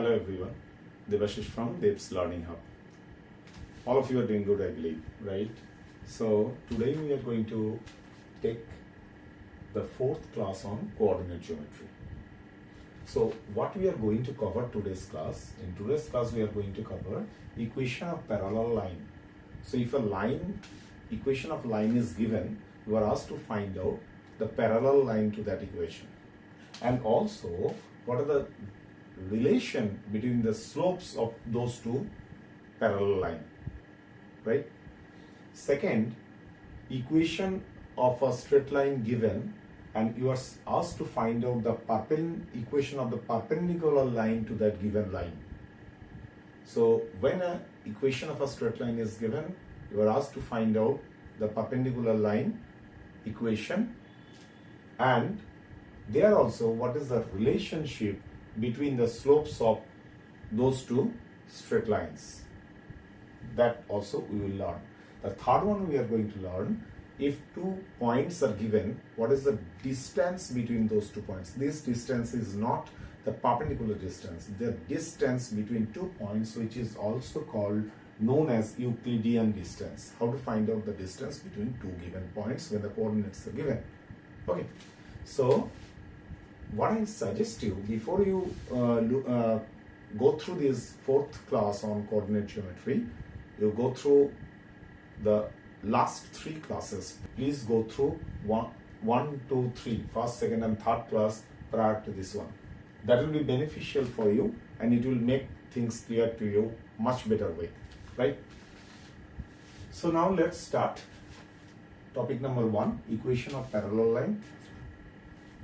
Hello everyone, Devashish from Dev's Learning Hub. All of you are doing good, I believe, right? So today we are going to take the fourth class on coordinate geometry. So what we are going to cover today's class, in today's class we are going to cover equation of parallel line. So if a equation of line is given, you are asked to find out the parallel line to that equation. And also, what are the relation between the slopes of those two parallel lines, right? Second, equation of a straight line given, and you are asked to find out the equation of the perpendicular line to that given line. So when an equation of a straight line is given, you are asked to find out the perpendicular line equation, and there also what is the relationship between the slopes of those two straight lines. That also we will learn. The third one we are going to learn, if two points are given, what is the distance between those 2 points? This distance is not the perpendicular distance, the distance between 2 points, which is also known as Euclidean distance. How to find out the distance between two given points when the coordinates are given. Okay, so what I suggest you, before you go through this fourth class on coordinate geometry, you go through the last 3 classes. Please go through 1, 2, 3, first, second and third class prior to this one. That will be beneficial for you and it will make things clear to you much better way, right? So now let's start. Topic number 1, equation of parallel line.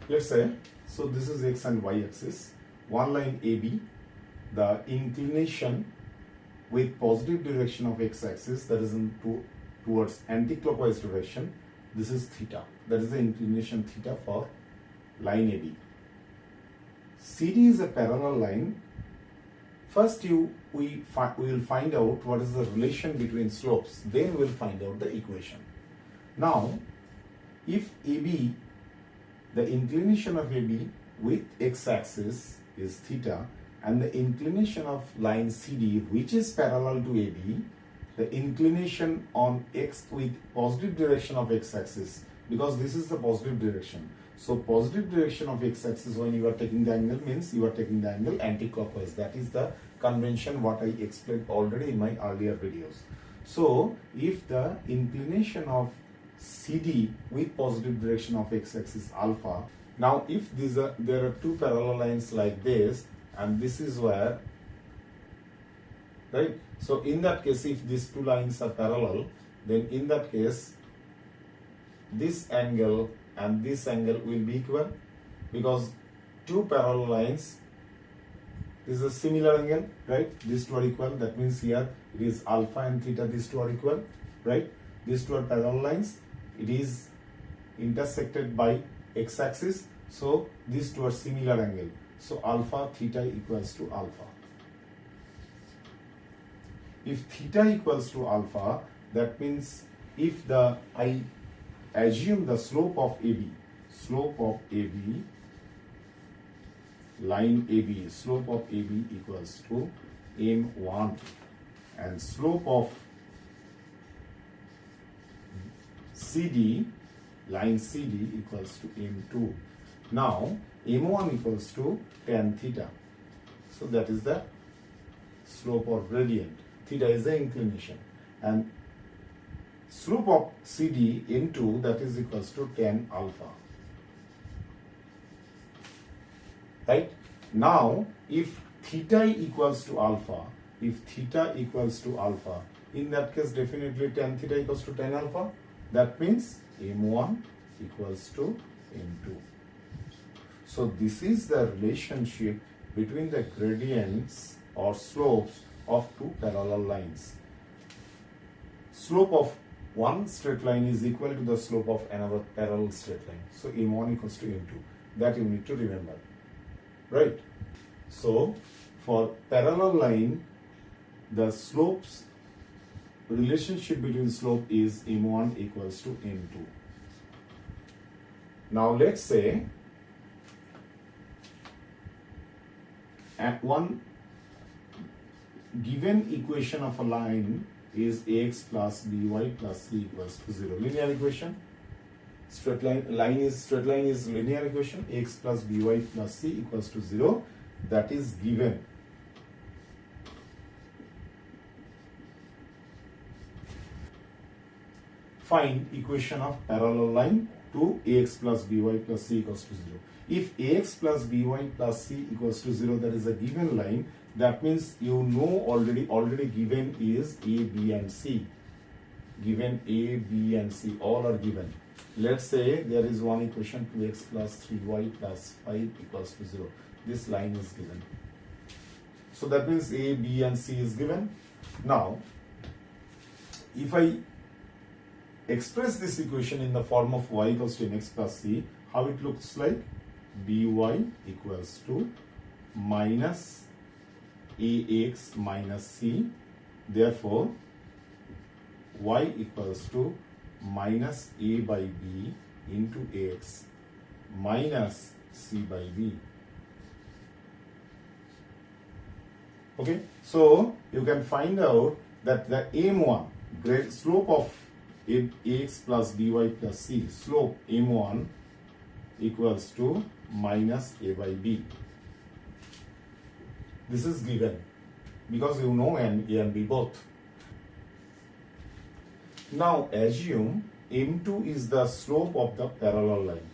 Let's say, so this is x and y axis, one line AB, the inclination with positive direction of x axis, that is towards anti-clockwise direction, this is theta, that is the inclination theta for line AB. CD is a parallel line. First we will find out what is the relation between slopes, then we will find out the equation. Now if AB, the inclination of AB with x-axis is theta, and the inclination of line CD, which is parallel to AB, the inclination on x with positive direction of x-axis, because this is the positive direction. So positive direction of x-axis when you are taking the angle means you are taking the angle anti-clockwise. That is the convention what I explained already in my earlier videos. So if the inclination of CD with positive direction of x-axis alpha. Now if there are two parallel lines like this, and this is where, right? So in that case, if these two lines are parallel, then in that case this angle and this angle will be equal, because two parallel lines is a similar angle, right? These two are equal. That means here it is alpha and theta, these two are equal, right? These two are parallel lines. It is intersected by x-axis, so these two are similar angle. So alpha theta equals to alpha. If theta equals to alpha, that means if I assume the slope of AB, line AB, slope of AB equals to m1, and slope of CD, line CD equals to m2. Now m1 equals to tan theta. So that is the slope or gradient. Theta is the inclination, and slope of CD m2, that is equals to tan alpha. Right? Now if theta equals to alpha, in that case definitely tan theta equals to tan alpha. That means m1 equals to m2. So this is the relationship between the gradients or slopes of two parallel lines. Slope of one straight line is equal to the slope of another parallel straight line. So m1 equals to m2. That you need to remember, right? So for parallel line, the slopes relationship between slope is m1 equals to m2. Now let's say at one given equation of a line is ax plus by plus c equals to 0. Linear equation. Straight line is linear equation. Ax plus by plus c equals to 0. That is given. Find equation of parallel line to ax plus by plus c equals to 0. If ax plus by plus c equals to 0, that is a given line. That means you know already given is a, b and c. Given a, b and c, all are given. Let's say there is one equation 2x plus 3y plus 5 equals to 0. This line is given. So that means a, b and c is given. Now, if I express this equation in the form of y equals to mx plus c, how it looks like? by equals to minus ax minus c. Therefore, y equals to minus a by b into ax minus c by b. Okay, so you can find out that the m1, great slope of ax plus by plus c, slope m1 equals to minus a by b. This is given because you know a and b both. Now assume m2 is the slope of the parallel line.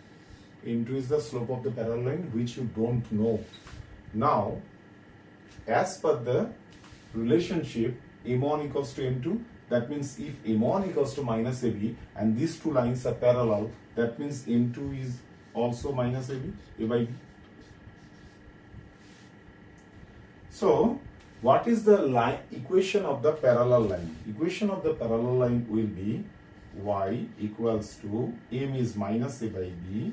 m2 is the slope of the parallel line which you don't know. Now, as per the relationship m1 equals to m2, that means if m1 equals to minus ab and these two lines are parallel, that means m2 is also minus ab, a by b. So, what is the line equation of the parallel line? Equation of the parallel line will be y equals to m is minus a by b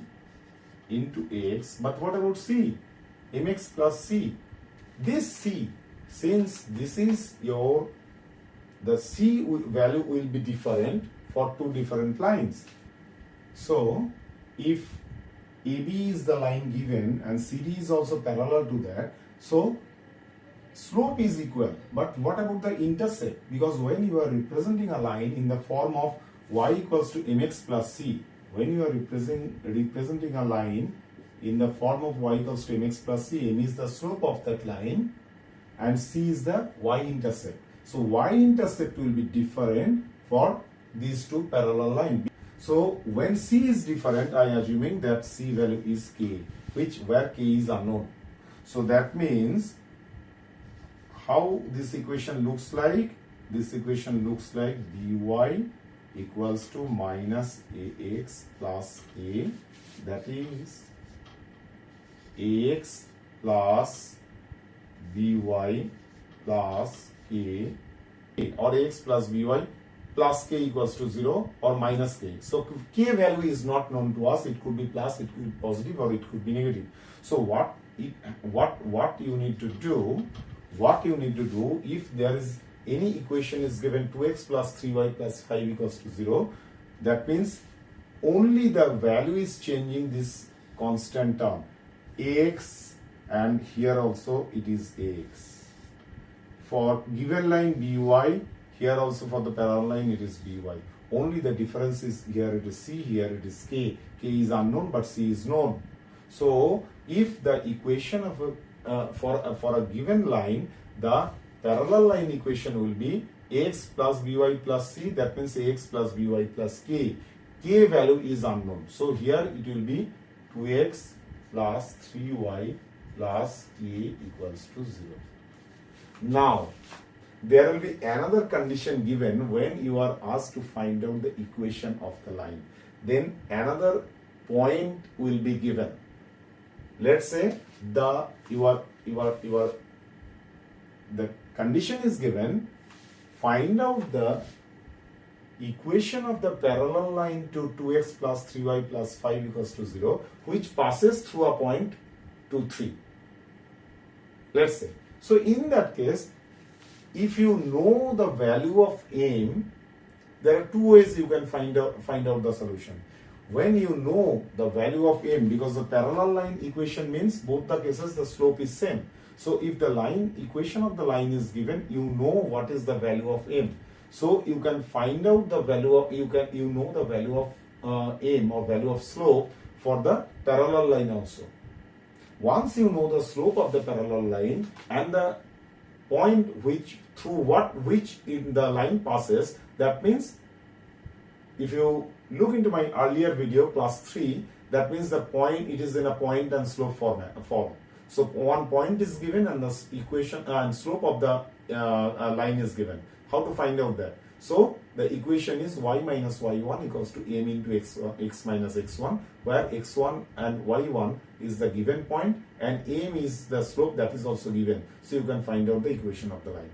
into ax. But what about c? mx plus c. This c, since this is the c value will be different for two different lines. So, if AB is the line given and CD is also parallel to that, so slope is equal. But what about the intercept? Because when you are representing a line in the form of y equals to mx plus c, when you are representing a line in the form of y equals to mx plus c, m is the slope of that line and c is the y-intercept. So y-intercept will be different for these two parallel lines. So when c is different, I am assuming that c value is k, where k is unknown. So that means how this equation looks like? This equation looks like by equals to minus ax plus k, that is ax plus by plus k, or ax plus by plus k equals to 0 or minus k. So k value is not known to us. It could be plus, it could be positive, or it could be negative. So what you need to do? What you need to do, if there is any equation is given 2x plus 3y plus 5 equals to 0, that means only the value is changing this constant term ax, and here also it is ax. For given line by, here also for the parallel line it is by. Only the difference is here it is c, here it is k. K is unknown but c is known. So if the equation of for a given line, the parallel line equation will be ax plus by plus c, that means ax plus by plus k. K value is unknown. So here it will be 2x plus 3y plus k equals to 0. Now, there will be another condition given when you are asked to find out the equation of the line. Then another point will be given. Let's say the condition is given, find out the equation of the parallel line to 2x plus 3y plus 5 equals to 0, which passes through a point 2, 3. Let's say. So in that case, if you know the value of m, there are two ways you can find out the solution. When you know the value of m, because the parallel line equation means both the cases the slope is same. So if the line equation of the line is given, you know what is the value of m. So you can find out the value of, you know the value of m or value of slope for the parallel line also. Once you know the slope of the parallel line and the point which in the line passes, that means if you look into my earlier video class 3, that means the point, it is in a point and slope form. So one point is given and the equation and slope of the line is given. How to find out that? So the equation is y minus y1 equals to m into x minus x1, where x1 and y1 is the given point and m is the slope that is also given. So you can find out the equation of the line.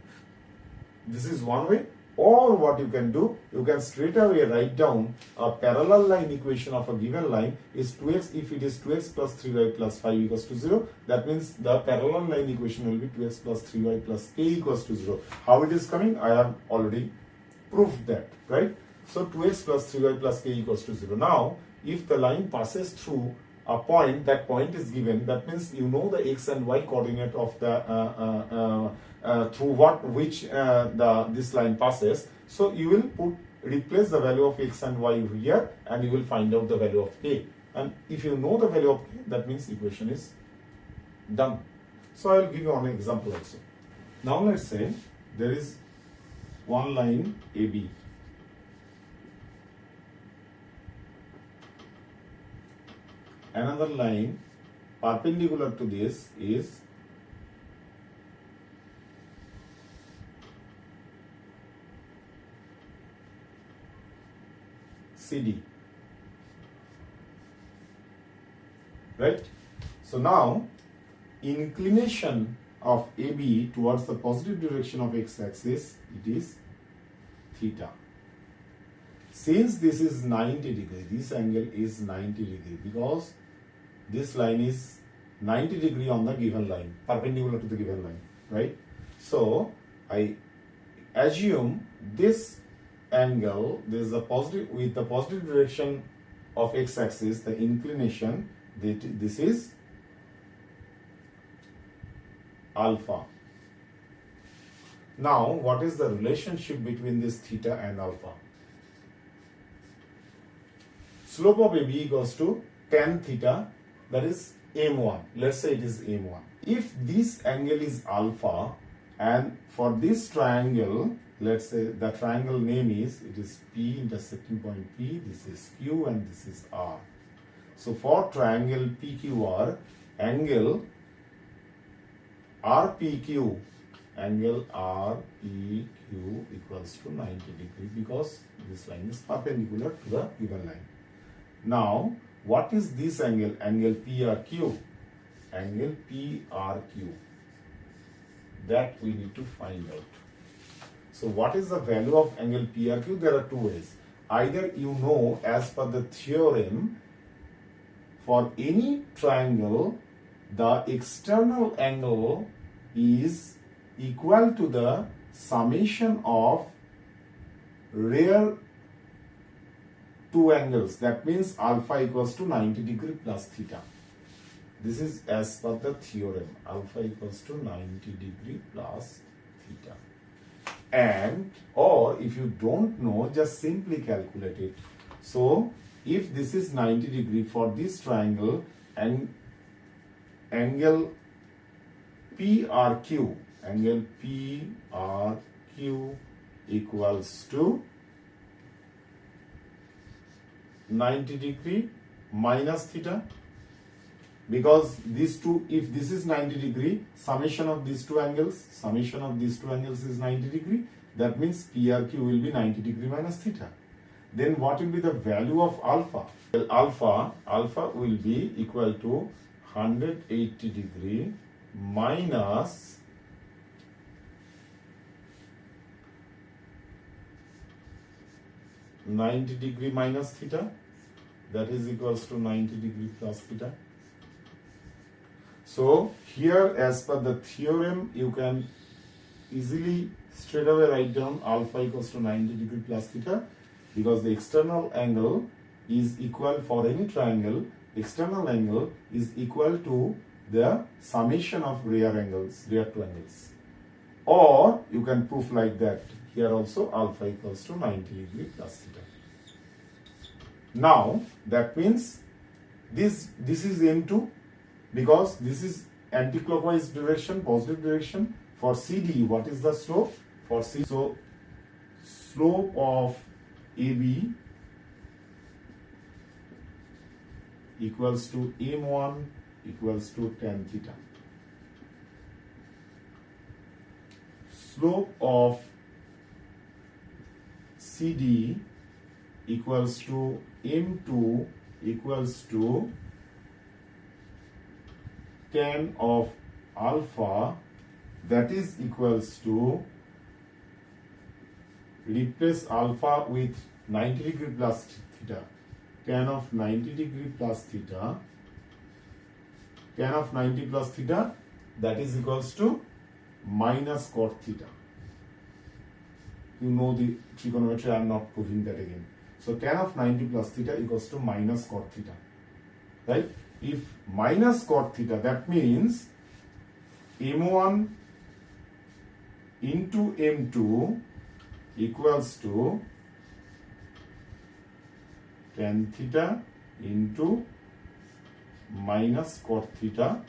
This is one way. Or what you can do, you can straight away write down a parallel line equation of a given line is 2x. If it is 2x plus 3y plus 5 equals to 0, that means the parallel line equation will be 2x plus 3y plus k equals to 0. How it is coming? I have already proved that, right? So 2x plus 3y plus k equals to 0. Now, if the line passes through a point, that point is given, that means you know the x and y coordinate of the through which this line passes. So you will replace the value of x and y here and you will find out the value of k. And if you know the value of k, that means equation is done. So I will give you one example also. Now let's say there is one line AB. Another line perpendicular to this is CD, right? So now inclination of AB towards the positive direction of x-axis, it is theta. Since this is 90 degree, this angle is 90 degree because this line is 90 degree on the given line, perpendicular to the given line, right? So I assume this angle, there is a positive, with the positive direction of x-axis, the inclination, this is alpha. Now, what is the relationship between this theta and alpha? Slope of AB equals to tan theta, that is m1. Let's say it is m1. If this angle is alpha, and for this triangle, let's say the triangle name is, it is P intersecting point P, this is Q and this is R. So for triangle PQR, angle RPQ, angle RPQ equals to 90 degree because this line is perpendicular to the given line. Now, what is this angle? Angle PRQ. Angle PRQ. That we need to find out. So what is the value of angle PRQ? There are two ways. Either you know as per the theorem, for any triangle, the external angle is equal to the summation of rear two angles. That means alpha equals to 90 degree plus theta. This is as per the theorem. Alpha equals to 90 degree plus theta. And or if you don't know, just simply calculate it. So if this is 90 degree for this triangle and angle PRQ, angle PRQ equals to 90 degree minus theta, because these two, if this is 90 degree, summation of these two angles is 90 degree, that means PRQ will be 90 degree minus theta. Then what will be the value of alpha? Well, alpha will be equal to 180 degree minus -90 degree minus theta, that is equals to 90 degree plus theta. So here, as per the theorem, you can easily straight away write down alpha equals to 90 degree plus theta, because the external angle is equal for any triangle. External angle is equal to the summation of rear two angles. Or you can prove like that. Here also alpha equals to 90 degree plus theta. Now that means this is M2 because this is anti-clockwise direction, positive direction. For CD, what is the slope? For C, so slope of AB equals to M1 equals to tan theta. Slope of CD equals to M2 equals to tan of alpha, that is equals to, replace alpha with 90 degree plus theta, tan of 90 degree plus theta, tan of 90 plus theta, that is equals to minus cot theta. You know the trigonometry, I am not proving that again. So tan of 90 plus theta equals to minus cot theta, right? If minus cot theta, that means M1 into M2 equals to tan theta into minus cot theta,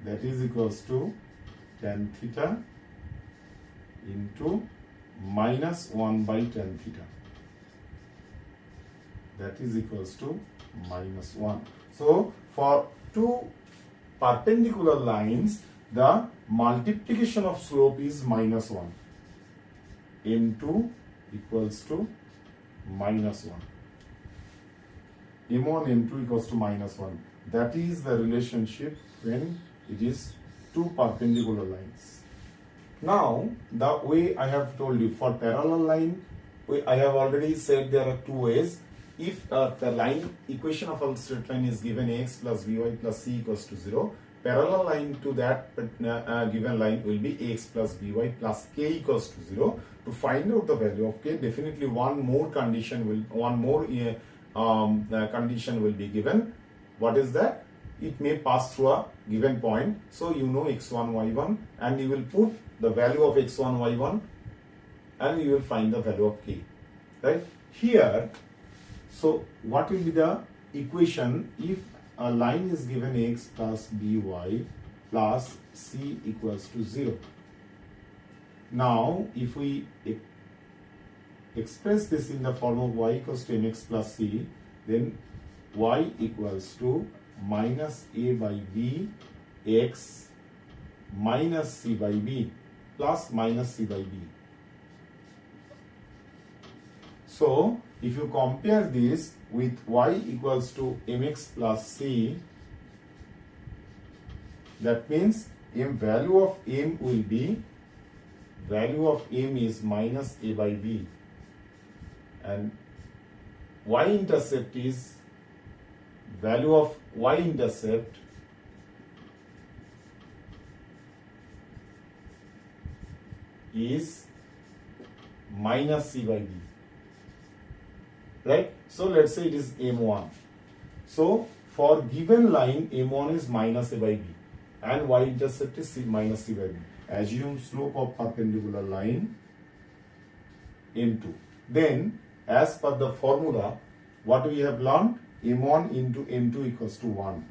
that is equals to tan theta into minus 1 by tan theta, that is equals to minus 1. So for two perpendicular lines, the multiplication of slope is minus 1. M2 equals to minus 1. M1, M2 equals to minus 1. That is the relationship when it is two perpendicular lines. Now, the way I have told you, for parallel line, I have already said there are two ways. If the line equation of a straight line is given ax plus by plus c equals to 0, parallel line to that given line will be ax plus by plus k equals to 0. To find out the value of k, definitely one more condition will be given. What is that? It may pass through a given point. So you know x1, y1, and you will put the value of x1, y1, and you will find the value of k. Right? Here, so what will be the equation if a line is given ax plus by plus c equals to 0? Now, if we express this in the form of y equals to mx plus c, then y equals to minus a by b x minus c by b plus minus c by b. So, if you compare this with y equals to mx plus c, that means value of m will be, value of m is minus a by b, and y-intercept is, value of y-intercept is minus c by b. Right? So let's say it is m1. So for given line, m1 is minus a by b and y-intercept is minus c by b. Assume slope of perpendicular line m2. Then as per the formula, what we have learned, m1 into m2 equals to 1.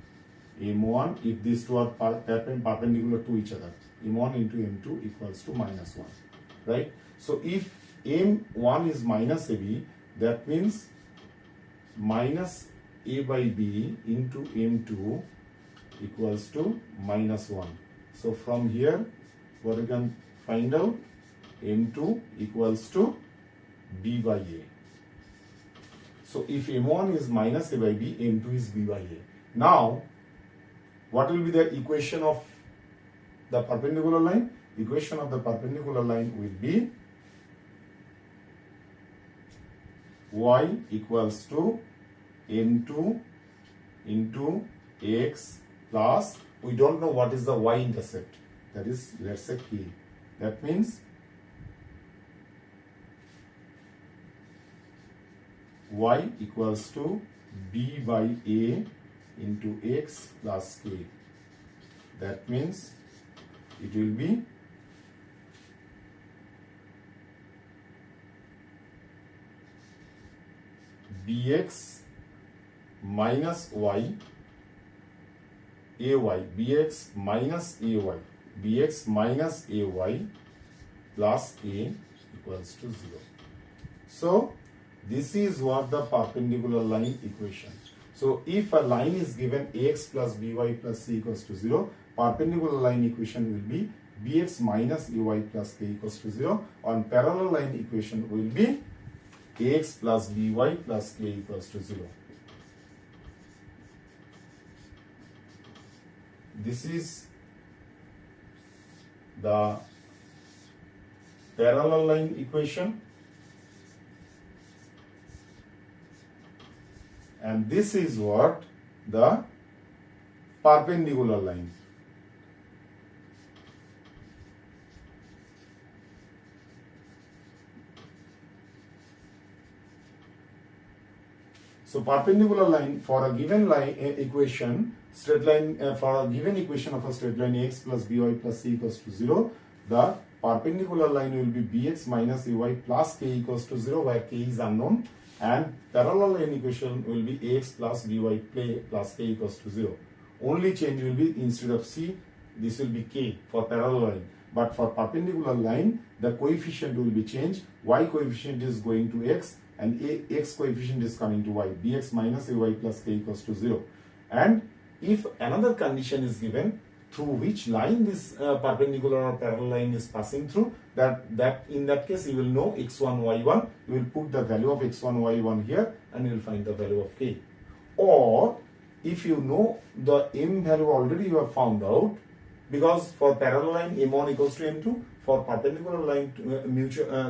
m1, if these two are perpendicular to each other, m1 into m2 equals to minus 1. Right? So if m1 is minus ab, that means minus a by b into m2 equals to minus 1. So from here, what we can find out, m2 equals to b by a. So if m1 is minus a by b, m2 is b by a. Now, what will be the equation of the perpendicular line? Equation of the perpendicular line will be y equals to m2 into x plus, we don't know what is the y-intercept, that is, let's say k. That means y equals to b by a into x plus k. That means it will be bx minus y ay, bx minus ay, bx minus ay plus k equals to 0. So this is what the perpendicular line equation. So if a line is given ax plus by plus c equals to 0, perpendicular line equation will be bx minus ay plus k equals to 0. On parallel line equation will be ax plus by plus k equals to 0. This is the parallel line equation, and this is what the perpendicular line. So perpendicular line for a given line equation, straight line for a given equation of a straight line ax plus by plus c equals to 0, the perpendicular line will be bx minus ay plus k equals to 0, where k is unknown, and parallel line equation will be ax plus by plus k equals to 0. Only change will be instead of c, this will be k for parallel line. But for perpendicular line, the coefficient will be changed. Y coefficient is going to x, and x coefficient is coming to y. Bx minus ay plus k equals to 0. And if another condition is given through which line this perpendicular or parallel line is passing through, that in that case you will know x1, y1. You will put the value of x1, y1 here, and you will find the value of k. Or if you know the m value already, you have found out, because for parallel line m1 equals to m2, for perpendicular line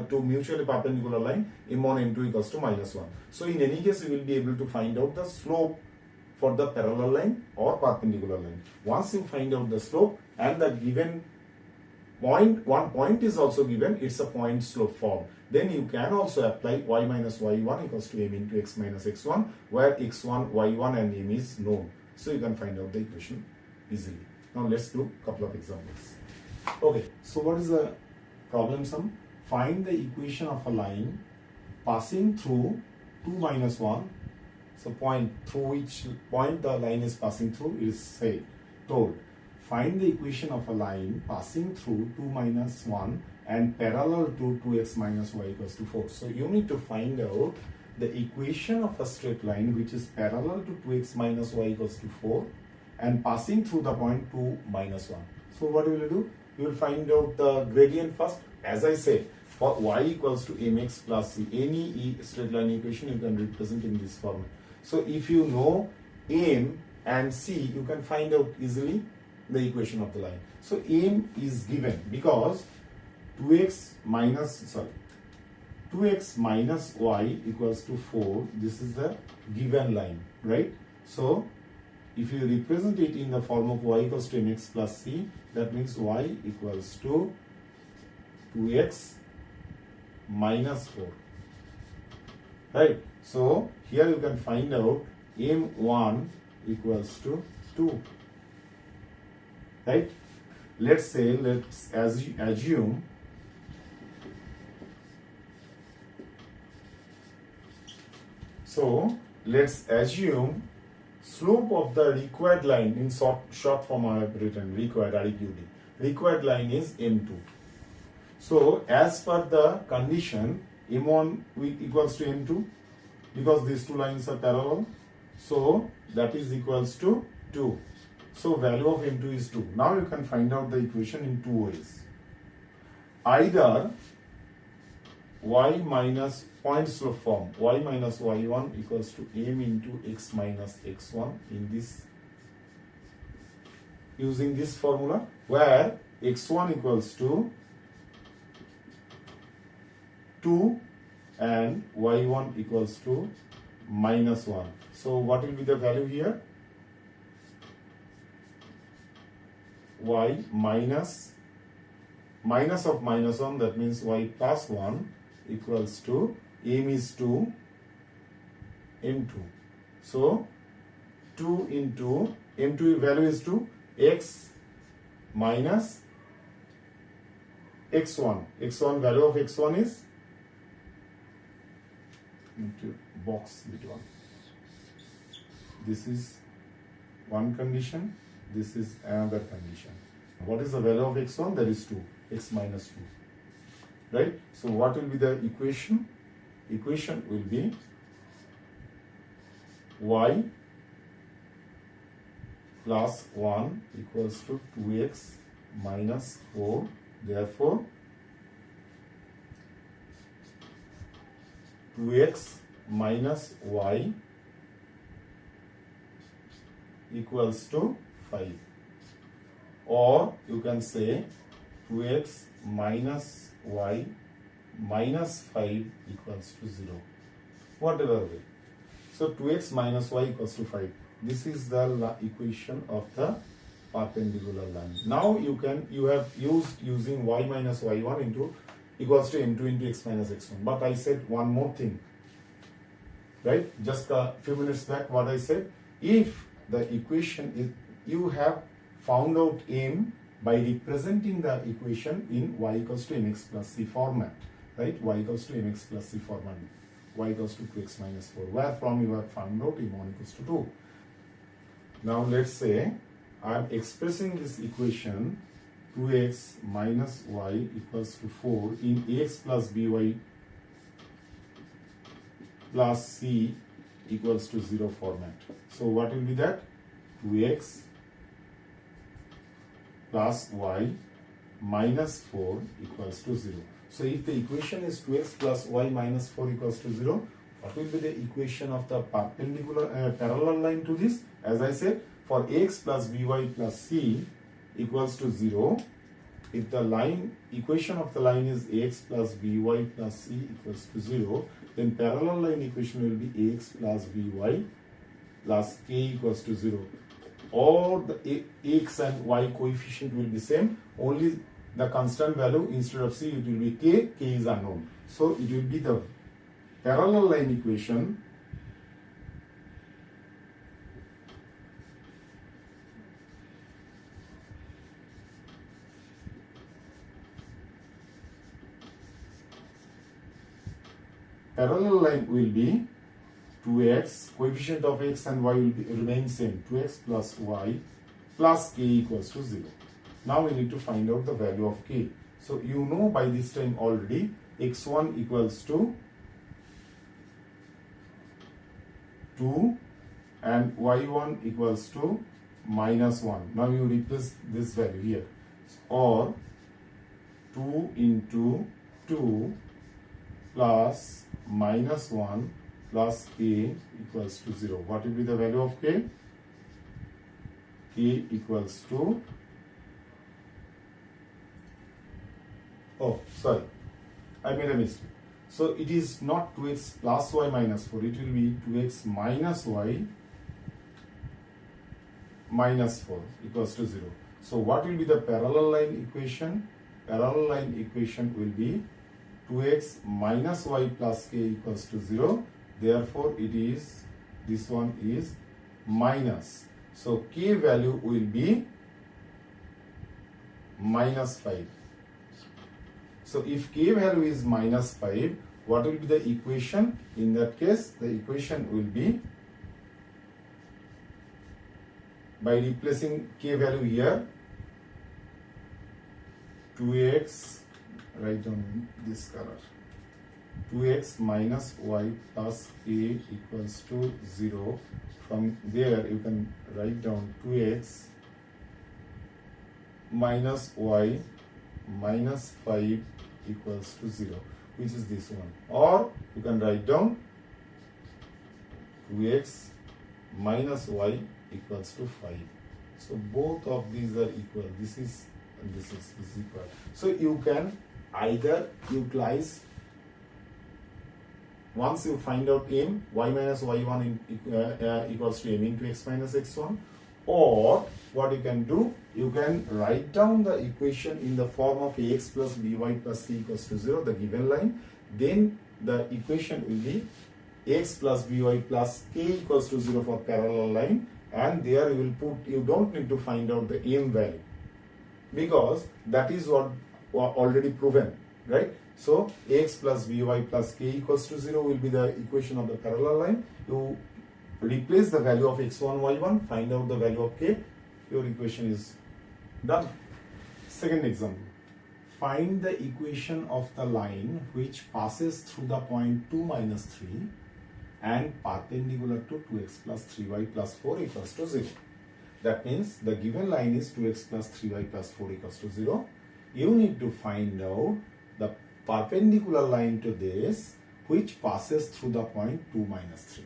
to mutually perpendicular line m1 m2 equals to minus 1. So in any case you will be able to find out the slope for the parallel line or perpendicular line. Once you find out the slope and the given point, one point is also given, it's a point slope form, then you can also apply y minus y1 equals to m into x minus x1, where x1, y1 and m is known. So you can find out the equation easily. Now let's do a couple of examples. Okay, so what is the problem sum? Find the equation of a line passing through 2 minus 1. So point through which point the line is passing through is told. Find the equation of a line passing through 2 minus 1 and parallel to 2x minus y equals to 4. So you need to find out the equation of a straight line which is parallel to 2x minus y equals to 4 and passing through the point 2 minus 1. So what will you do? You will find out the gradient first. As I said, for y equals to mx plus c, any straight line equation you can represent in this format. So if you know m and c, you can find out easily the equation of the line. So m is given because 2x minus y equals to 4. This is the given line, right? So if you represent it in the form of y equals to mx plus c, that means y equals to 2x minus 4, right? So here you can find out m1 equals to 2, right? Let's assume slope of the required line, in short form I have written required, required line is m2. So as per the condition, m1 equals to m2, because these two lines are parallel, so that is equals to 2. So value of m2 is 2. Now you can find out the equation in two ways. Either y minus point slope form, y minus y1 equals to m into x minus x1, in this, using this formula, where x1 equals to 2 and y1 equals to minus 1. So what will be the value here? Y minus of minus 1, that means y plus 1 equals to m is 2, m2. So 2 into m2 value is 2, x minus x1. x1 value of x1 is into box between. This is one condition, this is another condition. What is the value of x1? That is 2, x minus 2. Right? So what will be the equation? Equation will be y plus 1 equals to 2x minus 4. Therefore, 2x minus y equals to 5. Or you can say 2x minus y minus 5 equals to 0. Whatever way. So 2x minus y equals to 5. This is the equation of the perpendicular line. Now you have using y minus y1 into equals to m2 into x minus x1. But I said one more thing. Right? Just a few minutes back what I said. If the equation is, you have found out m by representing the equation in y equals to mx plus c format. Right? Y equals to mx plus c format. Y equals to 2x minus 4. Where from you have found out m1 equals to 2. Now let's say I am expressing this equation 2x minus y equals to 4 in ax plus by plus c equals to 0 format. So what will be that? 2x plus y minus 4 equals to 0. So if the equation is 2x plus y minus 4 equals to 0, what will be the equation of the perpendicular parallel line to this? As I said, for ax plus by plus c equals to 0, if the line equation of the line is ax plus by plus c equals to 0, then parallel line equation will be ax plus by plus k equals to 0. All the x and y coefficient will be same, only the constant value instead of c it will be k is unknown. So it will be the parallel line equation will be 2x, coefficient of x and y will remain same, 2x plus y plus k equals to 0. Now we need to find out the value of k. So you know by this time already x1 equals to 2 and y1 equals to minus 1. Now you replace this value here. Or 2 into 2 plus minus 1 plus k equals to 0. What will be the value of k? K equals to, oh sorry, I made a mistake. So it is not 2x plus y minus 4, it will be 2x minus y minus 4 equals to 0. So what will be the parallel line equation? Parallel line equation will be 2x minus y plus k equals to 0. Therefore, it is, this one is minus. So k value will be minus 5. So if k value is minus 5, what will be the equation? In that case, the equation will be, by replacing k value here, 2x, write down in this color, 2x minus y plus k equals to 0. From there you can write down 2x minus y minus 5 equals to 0, which is this one. Or you can write down 2x minus y equals to 5. So both of these are equal. This is and this is equal. So you can either utilize, once you find out m, y minus y1 equals to m into x minus x1, or what you can do, you can write down the equation in the form of ax plus by plus c equals to 0, the given line. Then the equation will be ax plus by plus k equals to 0 for parallel line. and there you will put, you don't need to find out the m value, because that is what already proven, right? So ax plus by plus k equals to 0 will be the equation of the parallel line. You replace the value of x1, y1, find out the value of k, your equation is done. Second example, find the equation of the line which passes through the point 2 minus 3 and perpendicular to 2x plus 3y plus 4 equals to 0. That means the given line is 2x plus 3y plus 4 equals to 0. You need to find out the perpendicular line to this which passes through the point 2 minus 3.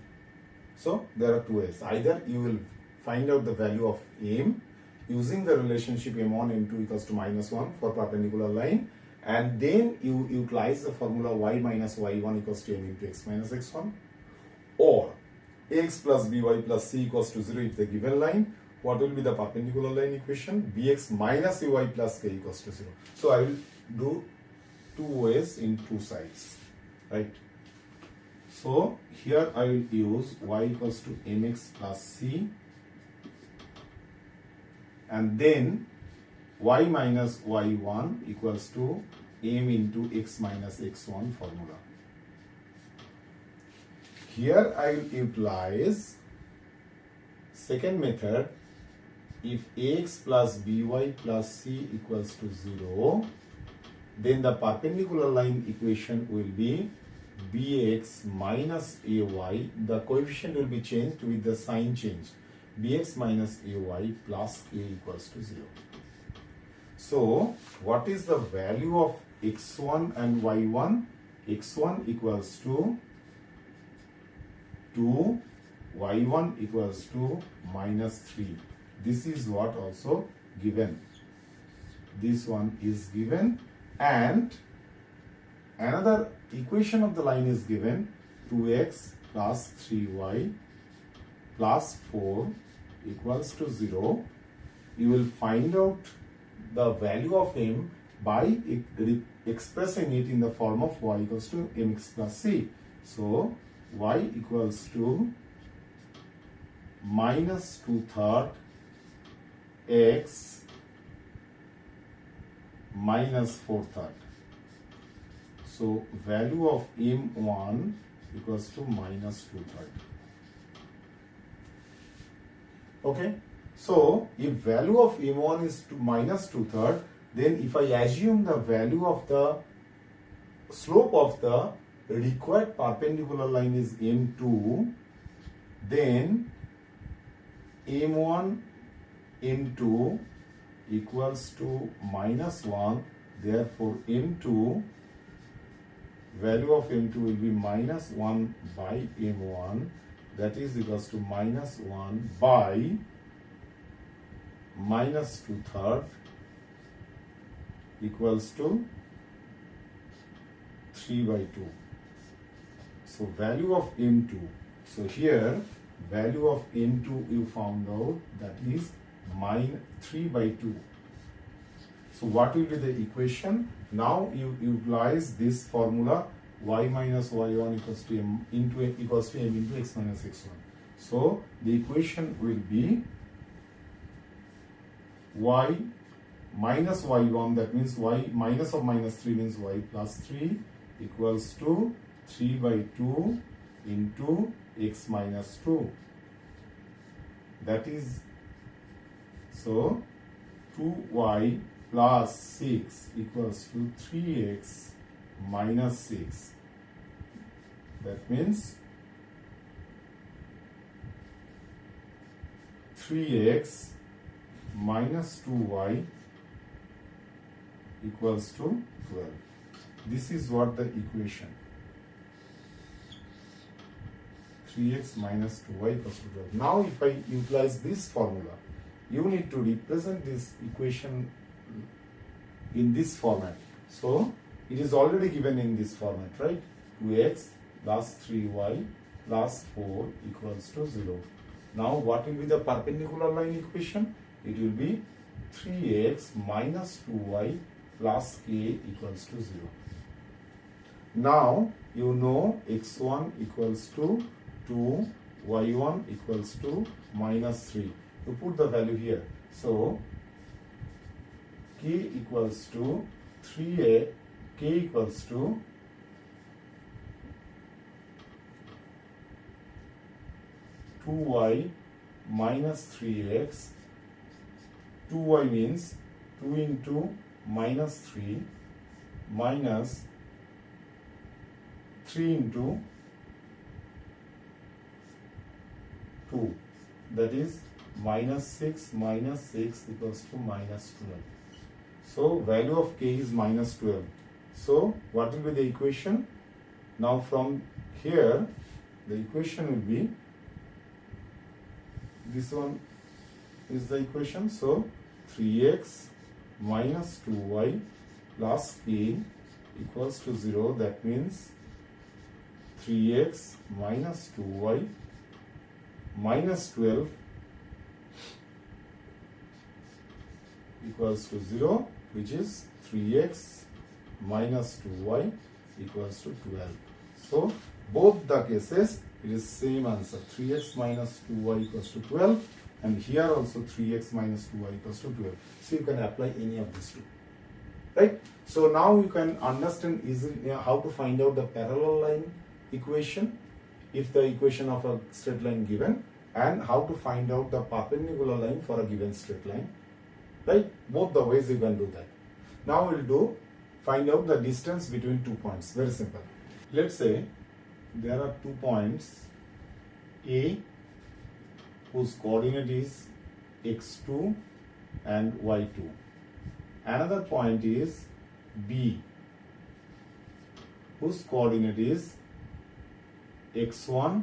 So there are two ways. Either you will find out the value of m using the relationship m1 m2 equals to minus 1 for perpendicular line, and then you utilize the formula y minus y1 equals to m into x minus x1, or ax plus by plus c equals to 0 if the given line. What will be the perpendicular line equation? Bx minus ay plus k equals to 0. So I will do two ways in two sides, right? So here I will use y equals to mx plus c, and then y minus y1 equals to m into x minus x1 formula. Here I will utilize second method. If ax plus by plus c equals to 0, then the perpendicular line equation will be bx minus ay, the coefficient will be changed with the sign change, bx minus ay plus k equals to 0. So what is the value of x1 and y1? x1 equals to 2, y1 equals to minus 3. This is what also given. This one is given, and another equation of the line is given, 2x plus 3y plus 4 equals to 0. You will find out the value of m by expressing it in the form of y equals to mx plus c. So y equals to minus 2/3 x minus 4/3. So value of m1 equals to minus 2/3. Okay. So if value of m1 is to minus 2/3, then if I assume the value of the slope of the required perpendicular line is m2, then m1 m2 equals to minus 1. Therefore m2, value of m2 will be minus 1 by m1, that is equals to minus 1 by minus 2/3 equals to 3 by 2. So value of m2, so here value of m2 you found out, that is minus 3 by 2. So what will be the equation? Now you utilize this formula, y minus y1 equals to m into x minus x1. So the equation will be y minus y1, that means y minus of minus 3 means y plus 3 equals to 3 by 2 into x minus 2. That is, so 2y plus 6 equals to 3x minus 6. That means 3x minus 2y equals to 12. This is what the equation. 3x minus 2y equals to 12. Now if I utilize this formula, you need to represent this equation in this format. So it is already given in this format, right? 2x plus 3y plus 4 equals to 0. Now what will be the perpendicular line equation? It will be 3x minus 2y plus k equals to 0. Now you know x1 equals to 2, y1 equals to minus 3. You put the value here. So k equals to 3a, k equals to 2y minus 3x. 2y means 2 into minus 3 minus 3 into 2, that is minus 6 equals to minus 12. So value of k is minus 12. So what will be the equation? Now from here the equation will be, this one is the equation. So 3x minus 2y plus k equals to 0. That means 3x minus 2y minus 12 equals to 0, which is 3x minus 2y equals to 12. So both the cases it is same answer, 3x minus 2y equals to 12, and here also 3x minus 2y equals to 12. So you can apply any of these two, right? So now you can understand easily how to find out the parallel line equation if the equation of a straight line given, and how to find out the perpendicular line for a given straight line, right? Both the ways you can do that. Now we'll find out the distance between 2 points. Very simple. Let's say there are 2 points A whose coordinate is x2 and y2. Another point is B whose coordinate is x1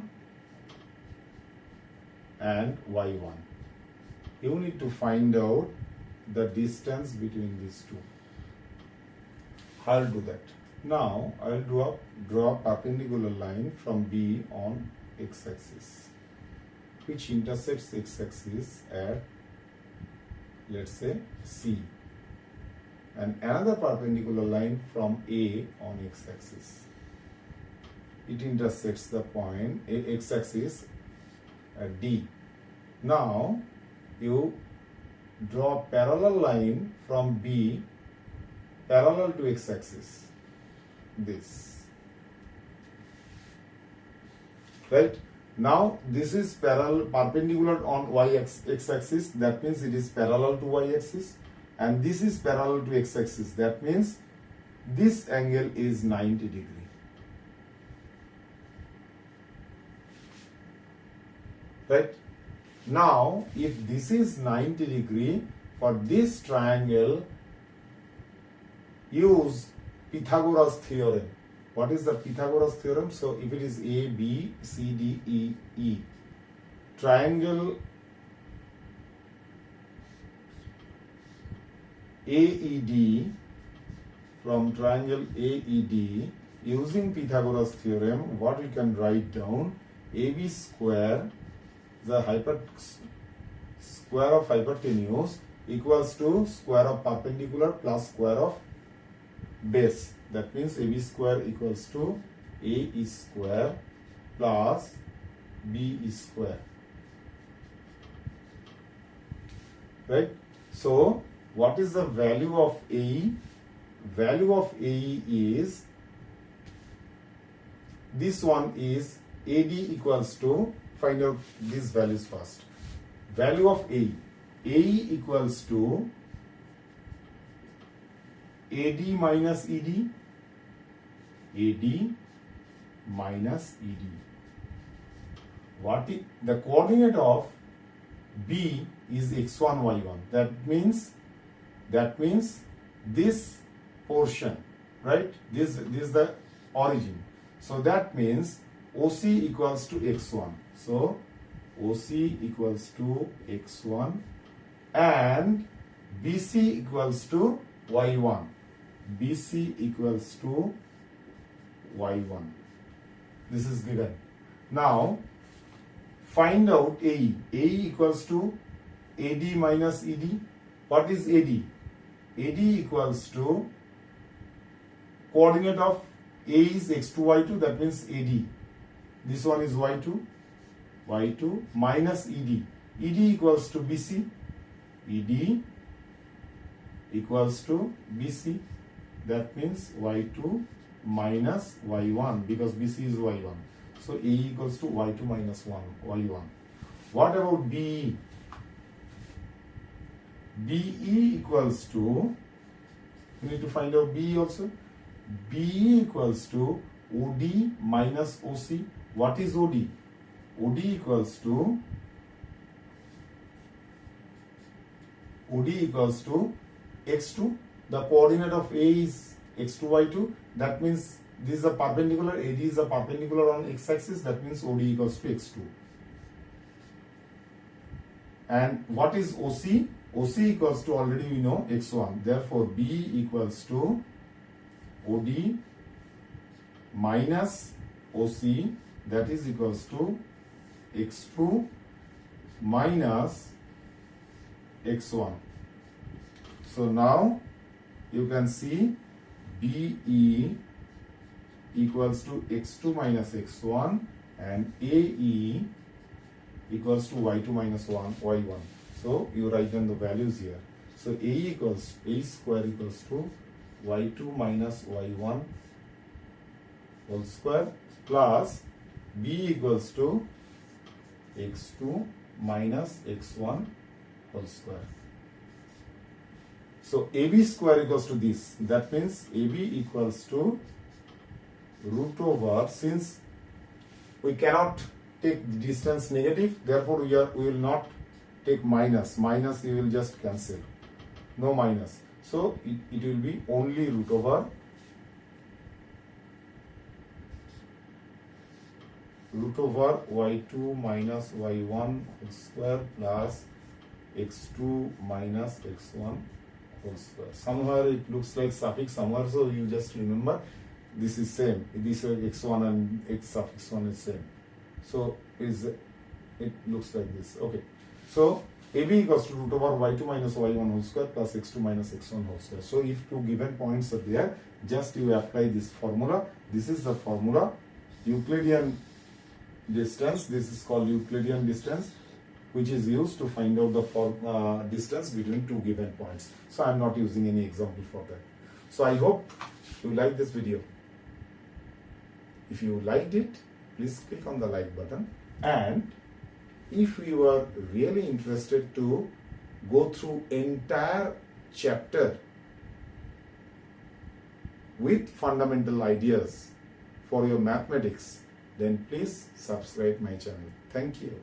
and y1. You need to find out the distance between these two. I'll do that. Now I'll draw a perpendicular line from B on x-axis, which intersects x-axis at, let's say, C, and another perpendicular line from A on x-axis. It intersects the point x-axis at D. Now you draw a parallel line from B parallel to x-axis, this, right? Now this is perpendicular on x-axis, that means it is parallel to y-axis, and this is parallel to x-axis, that means this angle is 90 degree. Right? Now if this is 90 degree, for this triangle use Pythagoras theorem. What is the Pythagoras theorem? So if it is A, B, C, D, E, E, triangle AED, from triangle AED, using Pythagoras theorem, what we can write down, AB square, the square of hypotenuse, equals to square of perpendicular plus square of base. That means AB square equals to AE square plus BE square. Right? So what is the value of AE? Value of AE is, this one is AD equals to, find out these values first. Value of AE. AE equals to AD minus ED. AD minus ED. What is the coordinate of B is x1, y1. That means this portion, right? This is the origin. So that means OC equals to x1. So OC equals to x1 and BC equals to y1. BC equals to y1. This is given. Now find out AE. AE equals to AD minus ED. What is AD? AD equals to coordinate of A is x2, y2, that means AD. This one is y2. y2 minus ed. ed equals to bc. ed equals to bc. That means y2 minus y1, because bc is y1. So a equals to y2 minus 1, y1. What about be? be equals to, we need to find out be also. be equals to od minus oc. What is od? od equals to x2. The coordinate of a is x2, y2. That means this is a perpendicular, AD is a perpendicular on x-axis. That means OD equals to x2. And what is OC? OC equals to, already we know, x1. Therefore, B equals to OD minus OC, that is equals to x2 minus x1. So now you can see BE equals to x2 minus x1 and AE equals to y2 minus 1, y1. So you write down the values here. So A square equals to y2 minus y1 whole square plus B equals to x2 minus x1 whole square. So AB square equals to this. That means AB equals to root over, since we cannot take the distance negative, therefore we will not take minus. Minus you will just cancel. No minus. So it will be only root over y2 minus y1 whole square plus x2 minus x1 whole square. Somewhere it looks like suffix somewhere, so you just remember this is same. This is x1 and x suffix 1 is same. So it looks like this. Okay. So AB equals to root over y2 minus y1 whole square plus x2 minus x1 whole square. So if two given points are there, just you apply this formula. This is the formula. Euclidean distance. This is called Euclidean distance, which is used to find out the distance between two given points. So I am not using any example for that. So I hope you like this video. If you liked it, please click on the like button. And if you are really interested to go through entire chapter with fundamental ideas for your mathematics, then please subscribe my channel. Thank you.